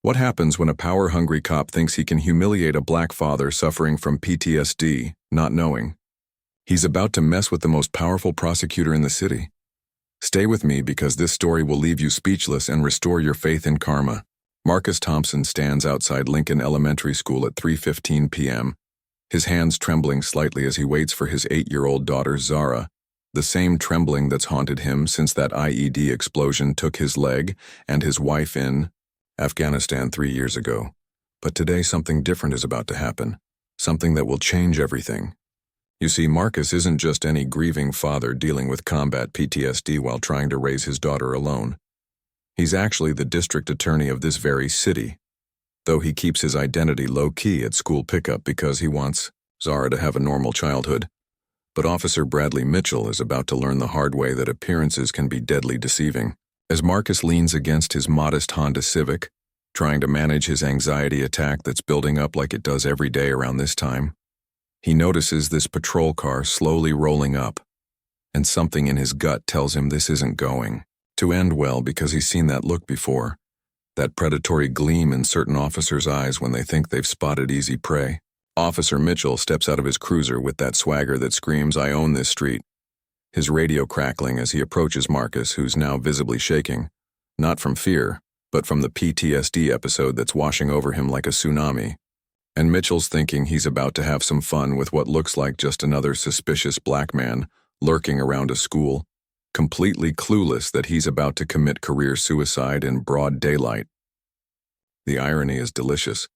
What happens when a power-hungry cop thinks he can humiliate a black father suffering from PTSD, not knowing? He's about to mess with the most powerful prosecutor in the city. Stay with me because this story will leave you speechless and restore your faith in karma. Marcus Thompson stands outside Lincoln Elementary School at 3:15 p.m., his hands trembling slightly as he waits for his 8-year-old daughter Zara, the same trembling that's haunted him since that IED explosion took his leg and his wife in Afghanistan 3 years ago. But today something different is about to happen, something that will change everything. You see, Marcus isn't just any grieving father dealing with combat PTSD while trying to raise his daughter alone. He's actually the district attorney of this very city, though he keeps his identity low-key at school pickup because he wants Zara to have a normal childhood. But Officer Bradley Mitchell is about to learn the hard way that appearances can be deadly deceiving. As Marcus leans against his modest Honda Civic, trying to manage his anxiety attack that's building up like it does every day around this time, he notices this patrol car slowly rolling up, and something in his gut tells him this isn't going to end well because he's seen that look before, that predatory gleam in certain officers' eyes when they think they've spotted easy prey. Officer Mitchell steps out of his cruiser with that swagger that screams, "I own this street," his radio crackling as he approaches Marcus, who's now visibly shaking, not from fear, but from the PTSD episode that's washing over him like a tsunami. And Mitchell's thinking he's about to have some fun with what looks like just another suspicious black man lurking around a school, completely clueless that he's about to commit career suicide in broad daylight. The irony is delicious.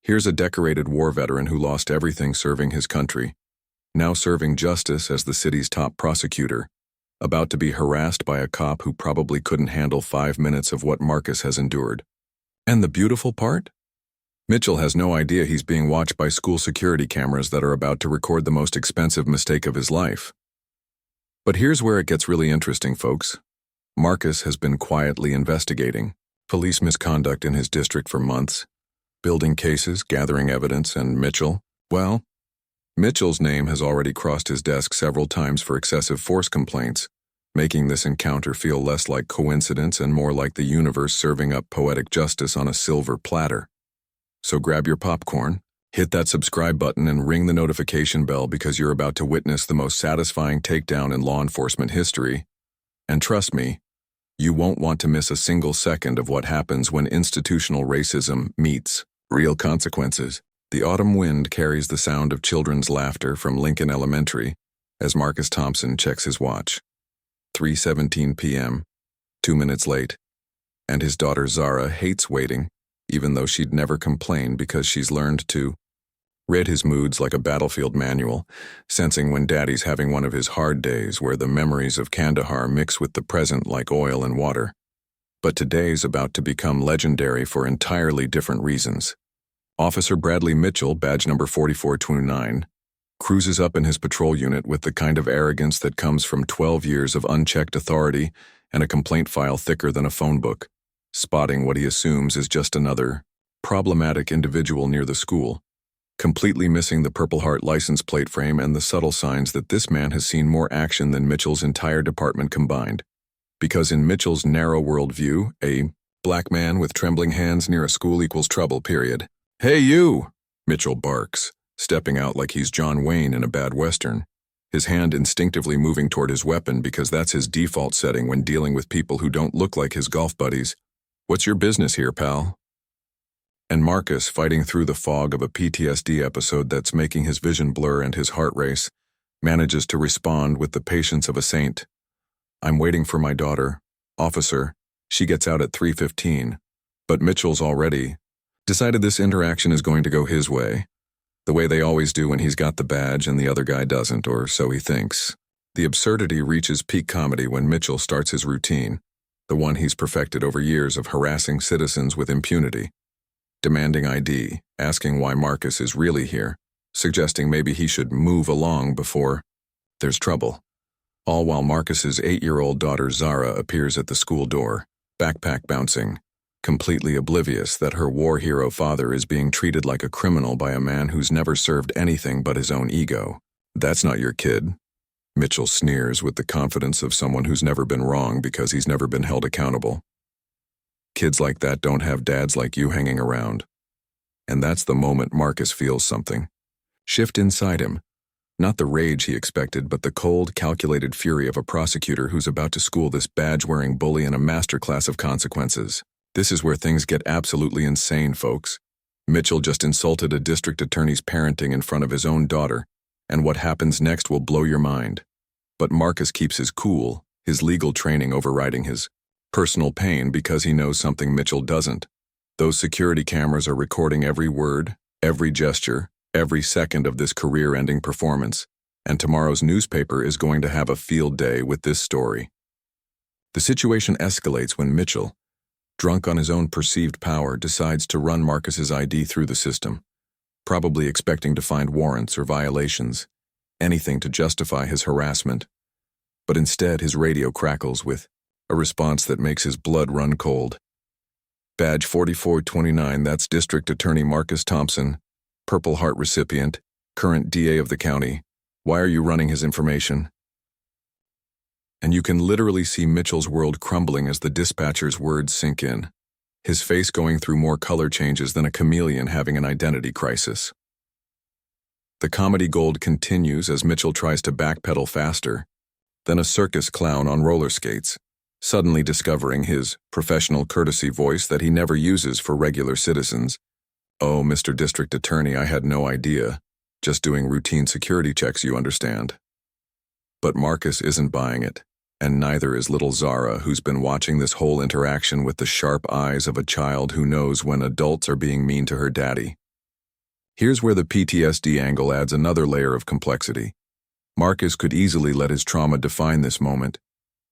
Here's a decorated war veteran who lost everything serving his country, now serving justice as the city's top prosecutor, about to be harassed by a cop who probably couldn't handle 5 minutes of what Marcus has endured. And the beautiful part? Mitchell has no idea he's being watched by school security cameras that are about to record the most expensive mistake of his life. But here's where it gets really interesting, folks. Marcus has been quietly investigating police misconduct in his district for months, building cases, gathering evidence, and Mitchell's name has already crossed his desk several times for excessive force complaints, making this encounter feel less like coincidence and more like the universe serving up poetic justice on a silver platter. So grab your popcorn, hit that subscribe button, and ring the notification bell because you're about to witness the most satisfying takedown in law enforcement history. And trust me, you won't want to miss a single second of what happens when institutional racism meets real consequences. The autumn wind carries the sound of children's laughter from Lincoln Elementary as Marcus Thompson checks his watch. 3:17 p.m., 2 minutes late, and his daughter Zara hates waiting, even though she'd never complain because she's learned to read his moods like a battlefield manual, sensing when Daddy's having one of his hard days where the memories of Kandahar mix with the present like oil and water. But today's about to become legendary for entirely different reasons. Officer Bradley Mitchell, badge number 4429, cruises up in his patrol unit with the kind of arrogance that comes from 12 years of unchecked authority and a complaint file thicker than a phone book, spotting what he assumes is just another problematic individual near the school, completely missing the Purple Heart license plate frame and the subtle signs that this man has seen more action than Mitchell's entire department combined. Because in Mitchell's narrow worldview, a black man with trembling hands near a school equals trouble, period. "Hey you!" Mitchell barks, stepping out like he's John Wayne in a bad western, his hand instinctively moving toward his weapon because that's his default setting when dealing with people who don't look like his golf buddies. "What's your business here, pal?" And Marcus, fighting through the fog of a PTSD episode that's making his vision blur and his heart race, manages to respond with the patience of a saint. "I'm waiting for my daughter, officer. She gets out at 3:15, but Mitchell's already decided this interaction is going to go his way, the way they always do when he's got the badge and the other guy doesn't, or so he thinks. The absurdity reaches peak comedy when Mitchell starts his routine, the one he's perfected over years of harassing citizens with impunity, demanding ID, asking why Marcus is really here, suggesting maybe he should move along before there's trouble. All while Marcus's 8-year-old daughter Zara appears at the school door, backpack bouncing, completely oblivious that her war hero father is being treated like a criminal by a man who's never served anything but his own ego. "That's not your kid," Mitchell sneers with the confidence of someone who's never been wrong because he's never been held accountable. Kids like that don't have dads like you hanging around. And that's the moment Marcus feels something shift inside him. Not the rage he expected, but the cold, calculated fury of a prosecutor who's about to school this badge-wearing bully in a masterclass of consequences. This is where things get absolutely insane, folks. Mitchell just insulted a district attorney's parenting in front of his own daughter, and what happens next will blow your mind. But Marcus keeps his cool, his legal training overriding his personal pain because he knows something Mitchell doesn't. Those security cameras are recording every word, every gesture, every second of this career-ending performance, and tomorrow's newspaper is going to have a field day with this story. The situation escalates when Mitchell, drunk on his own perceived power, decides to run Marcus's ID through the system, probably expecting to find warrants or violations, anything to justify his harassment. But instead, his radio crackles with a response that makes his blood run cold. Badge 4429, that's District Attorney Marcus Thompson, Purple Heart recipient, current DA of the county. Why are you running his information? And you can literally see Mitchell's world crumbling as the dispatcher's words sink in, his face going through more color changes than a chameleon having an identity crisis. The comedy gold continues as Mitchell tries to backpedal faster than a circus clown on roller skates, suddenly discovering his professional courtesy voice that he never uses for regular citizens. Oh, Mr. District Attorney, I had no idea. Just doing routine security checks, you understand. But Marcus isn't buying it, and neither is little Zara, who's been watching this whole interaction with the sharp eyes of a child who knows when adults are being mean to her daddy. Here's where the PTSD angle adds another layer of complexity. Marcus could easily let his trauma define this moment,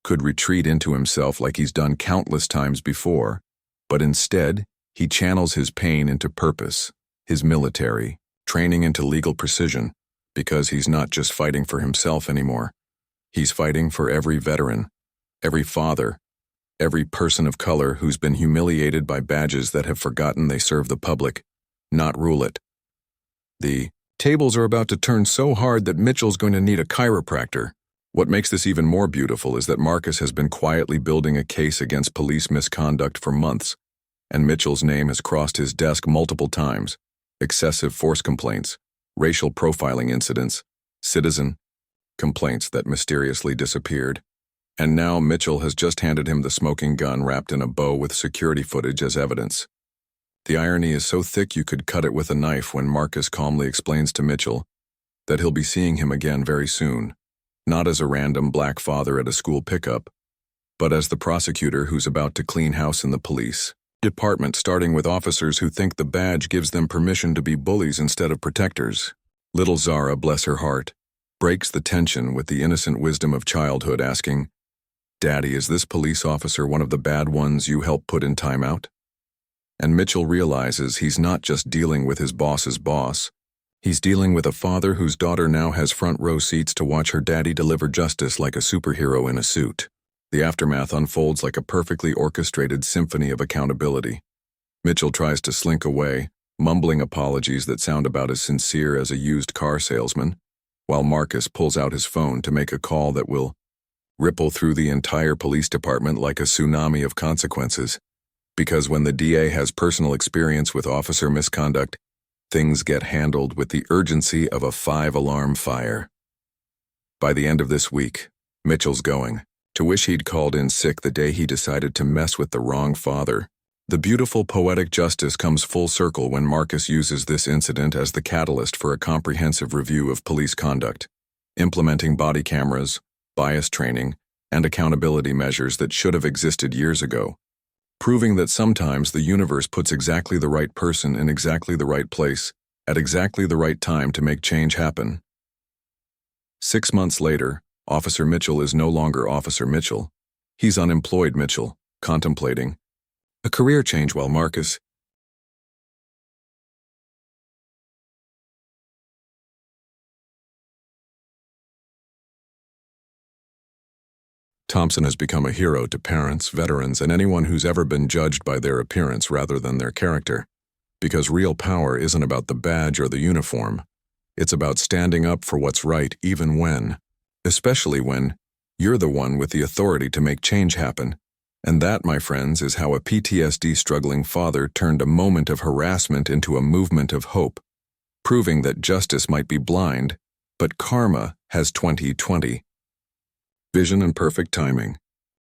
could retreat into himself like he's done countless times before, but instead, he channels his pain into purpose, his military, training into legal precision, because he's not just fighting for himself anymore. He's fighting for every veteran, every father, every person of color who's been humiliated by badges that have forgotten they serve the public, not rule it. The tables are about to turn so hard that Mitchell's going to need a chiropractor. What makes this even more beautiful is that Marcus has been quietly building a case against police misconduct for months, and Mitchell's name has crossed his desk multiple times. Excessive force complaints, racial profiling incidents, citizen complaints that mysteriously disappeared. And now Mitchell has just handed him the smoking gun wrapped in a bow with security footage as evidence. The irony is so thick you could cut it with a knife when Marcus calmly explains to Mitchell that he'll be seeing him again very soon, not as a random black father at a school pickup, but as the prosecutor who's about to clean house in the police department, starting with officers who think the badge gives them permission to be bullies instead of protectors. Little Zara, bless her heart, breaks the tension with the innocent wisdom of childhood, asking, "Daddy, is this police officer one of the bad ones you helped put in timeout?" And Mitchell realizes he's not just dealing with his boss's boss. He's dealing with a father whose daughter now has front row seats to watch her daddy deliver justice like a superhero in a suit. The aftermath unfolds like a perfectly orchestrated symphony of accountability. Mitchell tries to slink away, mumbling apologies that sound about as sincere as a used car salesman, while Marcus pulls out his phone to make a call that will ripple through the entire police department like a tsunami of consequences. Because when the DA has personal experience with officer misconduct, things get handled with the urgency of a 5-alarm fire. By the end of this week, Mitchell's going to wish he'd called in sick the day he decided to mess with the wrong father. The beautiful poetic justice comes full circle when Marcus uses this incident as the catalyst for a comprehensive review of police conduct, implementing body cameras, bias training, and accountability measures that should have existed years ago, proving that sometimes the universe puts exactly the right person in exactly the right place at exactly the right time to make change happen. 6 months later, Officer Mitchell is no longer Officer Mitchell. He's unemployed Mitchell, contemplating a career change, while Marcus Thompson has become a hero to parents, veterans, and anyone who's ever been judged by their appearance rather than their character. Because real power isn't about the badge or the uniform. It's about standing up for what's right even when, especially when, you're the one with the authority to make change happen. And that, my friends, is how a PTSD-struggling father turned a moment of harassment into a movement of hope, proving that justice might be blind, but karma has 20/20. Vision and perfect timing.